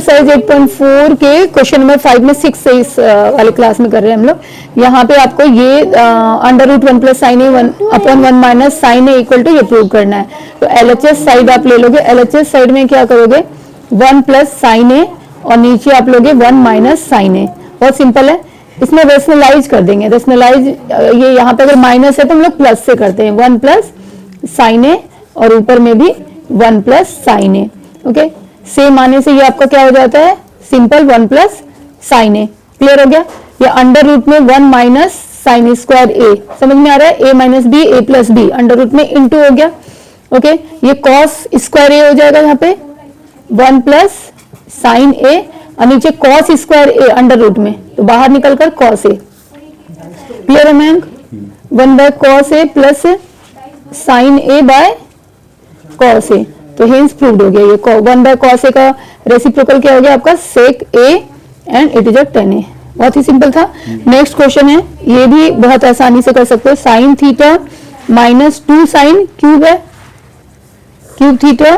Exercise 8.4 के question number 5 में 6 से इस वाले क्लास में कर रहे हैं हम लोग। यहाँ पे आपको ये under root 1 plus sine A 1/1 minus sine A equal to ये प्रूव करना है। तो एलएचएस साइड आप ले लोगे। एलएचएस साइड में क्या करोगे 1 प्लस साइन ए और नीचे आप लोगे 1 माइनस साइन ए। बहुत सिंपल है। इसमें रेशनलाइज कर देंगे। रेशनलाइज ये यहाँ पे अगर माइनस है तो हम लोग प्लस से करते हैं 1 प्लस साइन ए और ऊपर में भी 1 प्लस साइन ए। ओके, सेम आने से ये आपका क्या हो जाता है सिंपल 1 प्लस साइन ए। क्लियर हो गया। ये अंडर रूट में 1 माइनस साइन स्क्वायर ए, समझ में आ रहा है। A minus B A plus B under root में इनटू हो गया। ओके, ये कॉस स्क्वायर ए हो जाएगा यहाँ पे 1 प्लस साइन ए और नीचे cos square A under root में, तो बाहर निकलकर कॉस ए। क्लियर है ma'am. 1 by cos A plus sine A by cos A, तो हेंस प्रूव्ड हो गया। ये 1 बाय कॉस ए का रेसिप्रोकल क्या हो गया आपका sec A and it is tan A. बहुत ही सिंपल था। नेक्स्ट क्वेश्चन है, ये भी बहुत आसानी से कर सकते हो। Sine theta minus 2 sine cube है, cube theta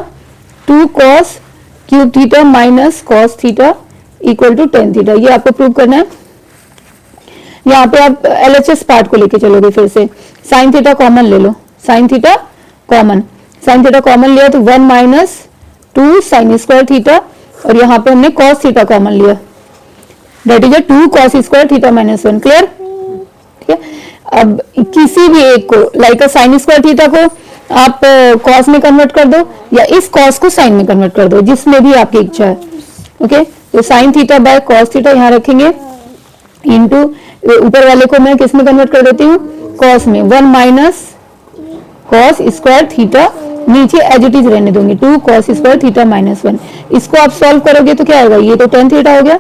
2 cos cube theta minus cos theta equal to tan theta. ये आपको प्रूव करना है। यहाँ पे आप एलएचएस पार्ट को लेके चलोगे। फिर से साइन थीटा कॉमन ले लो। Sine theta common, sine theta common लिया तो 1 माइनस 2 साइन स्क्वायर थीटा और यहाँ पे हमने कॉस थीटा कॉमन लिया, that is 2 cos square theta minus 1। Clear. ठीक है। अब किसी भी एक को लाइक साइन स्क्वायर थीटा को आप कॉस में कन्वर्ट कर दो या इस कॉस को साइन में कन्वर्ट कर दो, जिसमें भी आपकी इच्छा है। ओके, तो sine theta by cos theta यहाँ रखेंगे इनटू ऊपर वाले को मैं किस में कन्वर्ट कर देती हूँ कॉस में 1 माइनस कॉस स्क्वायर थीटा, नीचे एज इट इज रहने दूंगी 2 कॉस स्क्वायर थीटा माइनस 1। इसको आप सॉल्व करोगे तो क्या होगा, ये तो tan थीटा हो गया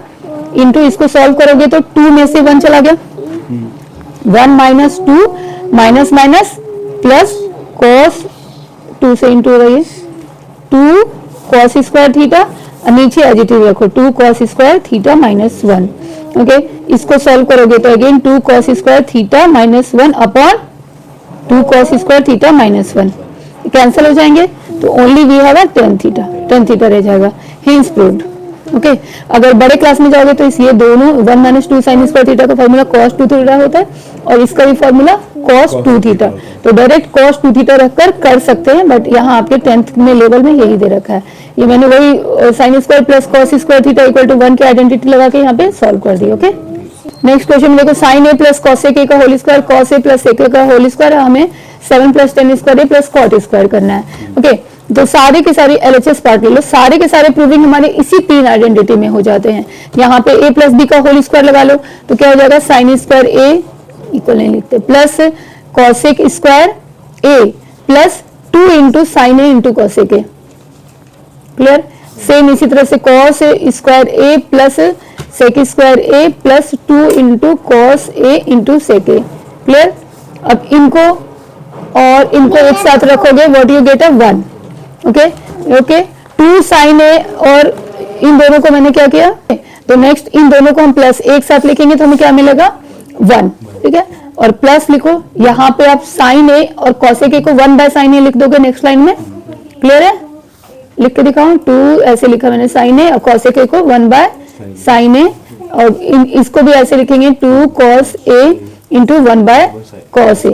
इनटू इसको सॉल्व करोगे तो 2 में से 1 चला गया 1 minus 2 minus minus plus cos 2 से इंटू हो रही है 2 कॉस स्क्वायर थीटा और नीचे एज इट इज रखो 2 cos square theta minus 1। Okay, इसको सॉल्व करोगे तो again 2 cos square theta minus 1 upon 2 cos square theta minus 1 cancel हो जाएंगे, तो only we have tan theta रह जाएगा। Hints proved. ओके, अगर बड़े क्लास में जाओगे तो इस ये दोनों 1 माइनस 2 साइन स्क्वायर थीटा का फॉर्मूला cos 2 थीटा होता है और इसका भी फॉर्मूला cos 2 थीटा, तो डायरेक्ट cos 2 थीटा रखकर कर सकते हैं, बट यहाँ आपके 10th में लेवल में यही दे रखा है। ये मैंने वही sine square plus cos square theta equal to 1 की आइडेंटिटी लगा के यहाँ पे सॉल्व कर दी। ओके, नेक्स्ट क्वेश्चन देखो, sine A plus cosec A का whole square cos A plus sec A का होल स्क्वायर, हमें 7 plus tan square A plus cot square करना है। ओके, तो सारे के सारे एलएचएस पार्ट ले लो। सारे के सारे प्रूविंग हमारे इसी 3 आइडेंटिटी में हो जाते हैं। यहाँ पे a प्लस बी का होल स्क्वायर लगा लो तो क्या हो जाएगा साइन स्क्वायर ए इक्वल नहीं लिखते plus cosec square A plus 2 into sine A into cosec A. Clear. Same इसी तरह से cos square A plus sec square A plus 2 into cos A into sec A. Clear. अब इनको और इनको एक साथ रखोगे what you get 1। Okay okay, 2 sine A और इन दोनों को मैंने क्या किया, तो नेक्स्ट इन दोनों को हम प्लस एक साथ लिखेंगे तो हमें क्या मिलेगा 1। ठीक है, और प्लस लिखो यहाँ पे आप साइन ए और कॉसेक ए को 1 बाय साइन ए लिख दोगे नेक्स्ट लाइन में। क्लियर है, लिख के दिखाऊं 2 ऐसे लिखा मैंने साइन ए और कॉसेक ए को 1 बाय साइन ए और इसको भी ऐसे लिखेंगे 2 cos A into 1 by cos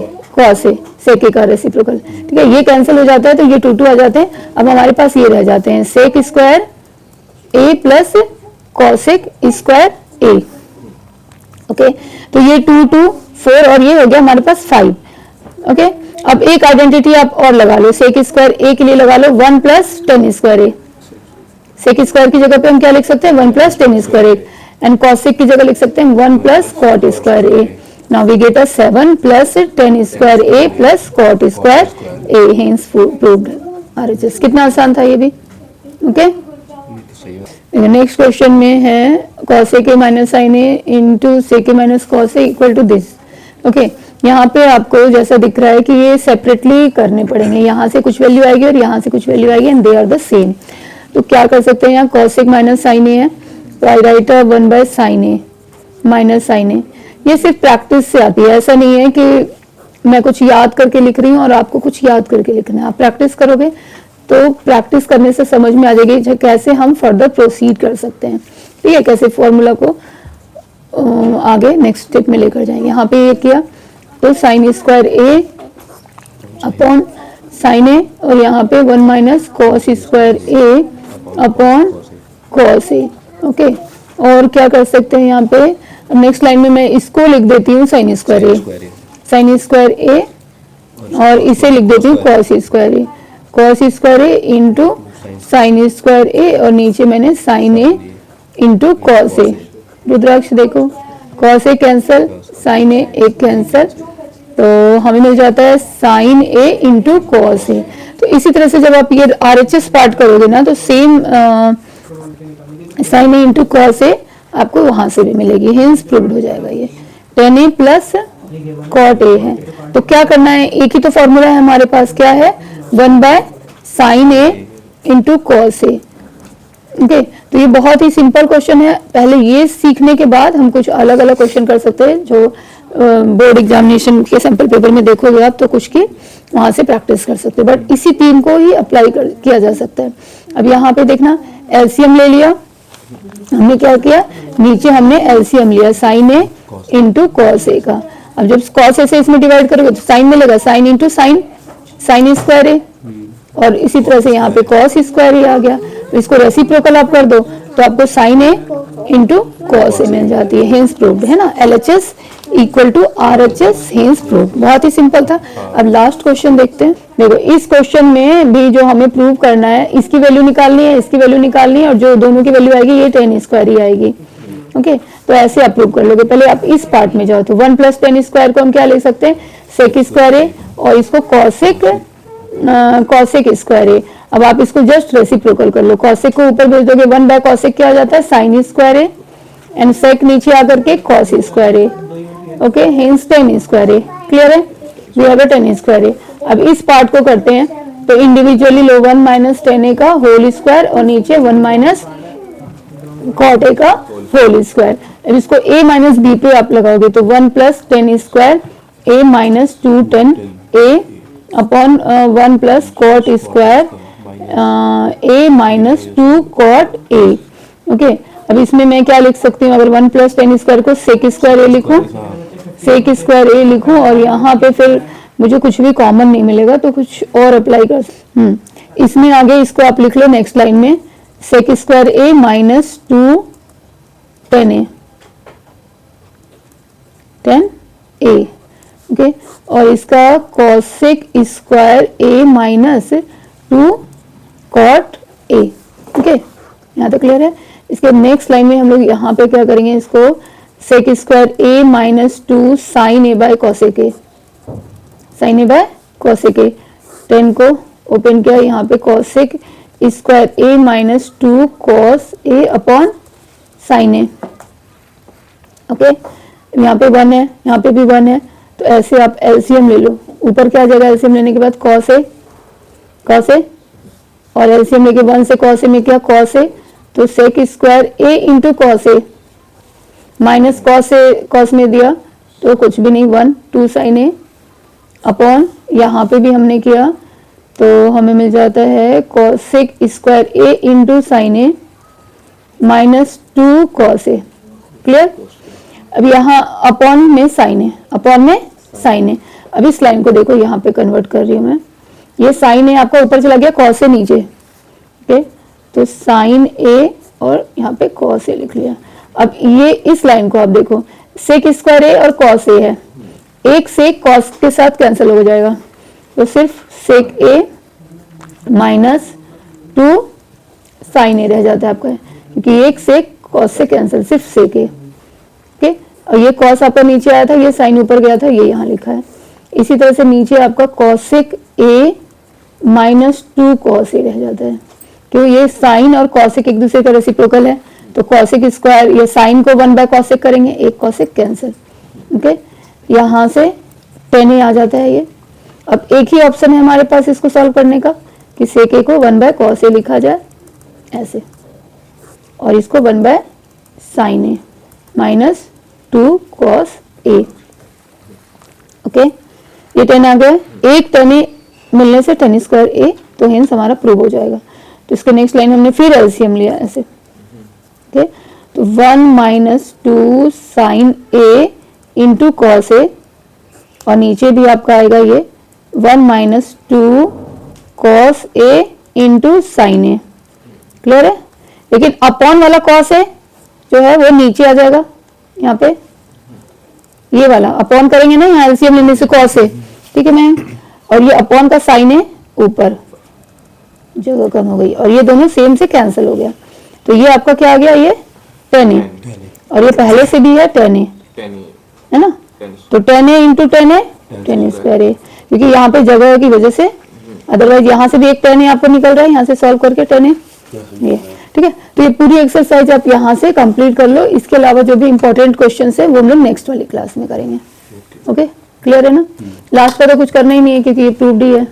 A sec A का रेसिप्रोकल। ठीक है, ये कैंसिल हो जाता है तो ये 2 आ जाते हैं। अब हमारे पास ये रह जाते हैं सेक square A plus cosec square A. Okay, तो ये 2 2 4 और ये हो गया हमारे पास 5। ओके, अब एक आइडेंटिटी आप और लगा लो, सेक स्क्वायर ए के लिए लगा लो 1 plus tan square A. Sec square की जगह पे हम क्या लिख सकते हैं 1 plus tan square A and cosec की जगह लिख सकते हैं 1 plus cot square A. Now we get a 7 plus tan square a plus cot square a, hence proved RHS। कितना आसान था ये भी। ओके, नेक्स्ट क्वेश्चन में है cos a minus sine A into sec A minus cos A equal to this. Okay, यहाँ पे आपको जैसा दिख रहा है कि ये सेपरेटली करने पड़ेंगे, यहाँ से कुछ वैल्यू आएगी और यहाँ से कुछ वैल्यू आएगी and they are the same. तो क्या कर सकते हैं, यहाँ cos a minus sine A है तो I write 1 by sine A minus sine A. ये सिर्फ प्रैक्टिस से आती है, ऐसा नहीं है कि मैं कुछ याद करके लिख रही हूँ और आपको कुछ याद करके लिखना है। आप प्रैक्टिस करोगे तो प्रैक्टिस करने से समझ में आ जाएगी कैसे हम फर्दर प्रोसीड कर सकते हैं, ठीक है, कैसे फॉर्मूला को आगे नेक्स्ट स्टेप में लेकर जाएंगे। यहाँ पे ये किया तो sign square A upon sine A, और यहाँ पे 1 minus cos square A upon cos A. Okay, और क्या कर सकते हैं यहाँ पे नेक्स्ट लाइन में मैं इसको लिख देती हूँ sign square A, sign square A, और इसे लिख देती हूँ cos square A, cos square A into sine square A, और नीचे मैंने साइन ए इंटू कॉस ए। रुद्राक्ष देखो, कॉस ए कैंसल, साइन ए एक कैंसल, तो हमें मिल जाता है sign A into cos A. तो इसी तरह से जब आप ये RHS पार्ट करोगे ना तो same sign A into cos ए आपको वहां से भी मिलेगी, हेंस प्रूव्ड हो जाएगा ये। tan A plus cot A है, तो क्या करना है, एक ही तो फॉर्मूला है हमारे पास, क्या है 1 by sine A into cos A. Okay, तो ये बहुत ही सिंपल क्वेश्चन है। पहले ये सीखने के बाद हम कुछ अलग अलग क्वेश्चन कर सकते हैं जो बोर्ड एग्जामिनेशन के सैंपल पेपर में देखोगे आप तो कुछ की वहां से प्रैक्टिस कर सकते हो, बट इसी तीन को ही अप्लाई किया जा सकता है। अब यहाँ पे देखना एलसीएम ले लिया हमने, क्या किया नीचे हमने एलसीएम लिया साइन ए इंटू कॉस ए का। अब जब कॉस ए से इसमें डिवाइड करोगे तो साइन मिलेगा, sine into sine, sine square A, और इसी तरह से यहाँ पे कॉस स्क्वायर ए आ गया। तो इसको रेसिप्रोकल आप कर दो तो आपको sine A into cos A मिल जाती है, हेंस प्रूव्ड है ना, LHS equal to RHS, hence proved. बहुत ही सिंपल था। अब लास्ट क्वेश्चन देखते हैं। देखो इस क्वेश्चन में भी जो हमें प्रूव करना है, इसकी वैल्यू निकालनी है, इसकी वैल्यू निकालनी है, और जो दोनों की वैल्यू आएगी ये tan स्क्वायर ही आएगी। ओके, तो ऐसे आप प्रूव कर लोगे। पहले आप इस पार्ट में जाओ तो 1 प्लस tan स्क्वायर को हम क्या ले सकते हैं, सेक स्क्वायर ए, और इसको कॉसेक स्क्वायर ए। अब आप इसको जस्ट रेसिप्रोकल कर लो, कॉसेक को ऊपर भेज दोगे 1 बाय कॉसेक क्या आ जाता है sine square A, and sec नीचे आकर के cos square A. Okay, hence tan square A. Clear है, we have a tan square A. अब इस पार्ट को करते हैं तो इंडिविजुअली लो 1 माइनस tan ए का होल स्क्वायर, और नीचे 1 माइनस कॉट ए का होल स्क्वायर। अब इसको a माइनस बी पे आप लगाओगे तो 1 plus tan square a minus 2 tan a upon 1 plus cot square a minus 2 cot a। Okay, अब इसमें मैं क्या लिख सकती हूँ, अगर 1 प्लस tan स्क्वायर को सेक स्क्वायर a लिखूं, सेक स्क्वायर a लिखूं, और यहाँ पे फिर मुझे कुछ भी कॉमन नहीं मिलेगा तो कुछ और अप्लाई कर इसमें आगे इसको आप लिख लो नेक्स्ट लाइन में, sec square a minus 2 tan a, tan a। Okay, और इसका cosec square a minus 2 cot a। Okay, यहाँ तक क्लियर है। इसके नेक्स्ट लाइन में हम लोग यहाँ पे क्या करेंगे, इसको sec square a minus 2 sine a by cosec a, sine a by cosec a। 10 को ओपन किया, यहाँ पे cosec square a minus 2 cos a upon sine a। Okay, यहाँ पे 1 है, यहाँ पे भी 1 है, तो ऐसे आप एलसीएम ले लो। ऊपर क्या आ जाएगा एलसीएम लेने के बाद, कॉस ए, और एलसीएम लेके 1 से कॉस ए में क्या कॉस ए, तो sec square a into cos A minus cos में दिया तो कुछ भी नहीं, 1 2 साइन ए अपॉन यहाँ पे भी हमने किया तो हमें मिल जाता है cosec square a into sine A minus 2 cos A. Clear. अब यहाँ अपॉन में साइन है, अपॉन में साइन है। अब इस लाइन को देखो, यहाँ पे कन्वर्ट कर रही हूँ मैं, ये साइन है आपका ऊपर चला गया कॉस ए नीचे। ओके, तो साइन ए और यहाँ पे कॉस ए लिख लिया। अब ये इस लाइन को आप देखो, सेक स्क्वायर ए और कॉस ए है, एक सेक कॉस के साथ कैंसिल हो जाएगा, तो सिर्फ सेक ए माइनस 2 साइन ए रह जाता है आपका, क्योंकि एक सेक कॉस से कैंसिल, सिर्फ सेक ए। ओके, और ये कॉस आपका नीचे आया था, ये साइन ऊपर गया था, ये यहाँ लिखा है। इसी तरह से नीचे आपका कॉसेक ए माइनस 2 कॉस ए रह जाता है, क्योंकि ये साइन और कॉसेक एक दूसरे का रेसिप्रोकल है, तो कॉसेक स्क्वायर, ये साइन को 1 बाय कॉसेक करेंगे, एक कॉसेक कैंसिल। ओके, यहाँ से tan a आ जाता है ये। अब एक ही ऑप्शन है हमारे पास इसको सॉल्व करने का कि सेक ए को 1 बाय कॉस ए लिखा जाए ऐसे, और इसको 1 by sine A minus 2 cos A. Okay, ये tan आ गया। एक tan a मिलने से टेन स्क्वायर ए, तो हेंस हमारा प्रूव हो जाएगा। तो इसके नेक्स्ट लाइन हमने फिर एलसीएम लिया ऐसे, ठीक, तो 1 minus 2 sine A into cos ए, और नीचे भी आपका आएगा ये 1 minus 2 cos A into sine A. Clear है? लेकिन अपॉन वाला कॉस ए जो है वो नीचे आ जाएगा, यहाँ पे ये वाला अपॉन करेंगे ना, यहाँ एलसीएम लेने से कॉस ए, ठीक है मैम, और ये अपॉन का साइन ए ऊपर, जगह कम हो गई, और ये दोनों सेम से कैंसिल हो गया। तो ये आपका क्या आ गया, ये टेन ए, और ये पहले से भी है टेन ए, है ना, तो टेन ए इंटू टेन ए, टेन स्क्वायर ए, क्योंकि यहाँ पे जगह की वजह से, अदरवाइज यहाँ से भी एक टेन ए आपको निकल रहा है, यहाँ से सॉल्व करके टेन ए, ये ठीक है। तो ये पूरी एक्सरसाइज आप यहाँ से कंप्लीट कर लो। इसके अलावा जो भी इंपॉर्टेंट क्वेश्चन है वो हम लोग नेक्स्ट वाली क्लास में करेंगे। ओके, क्लियर है ना? लास्ट का तो कुछ करना ही नहीं है क्योंकि ये प्रूव्ड ही है।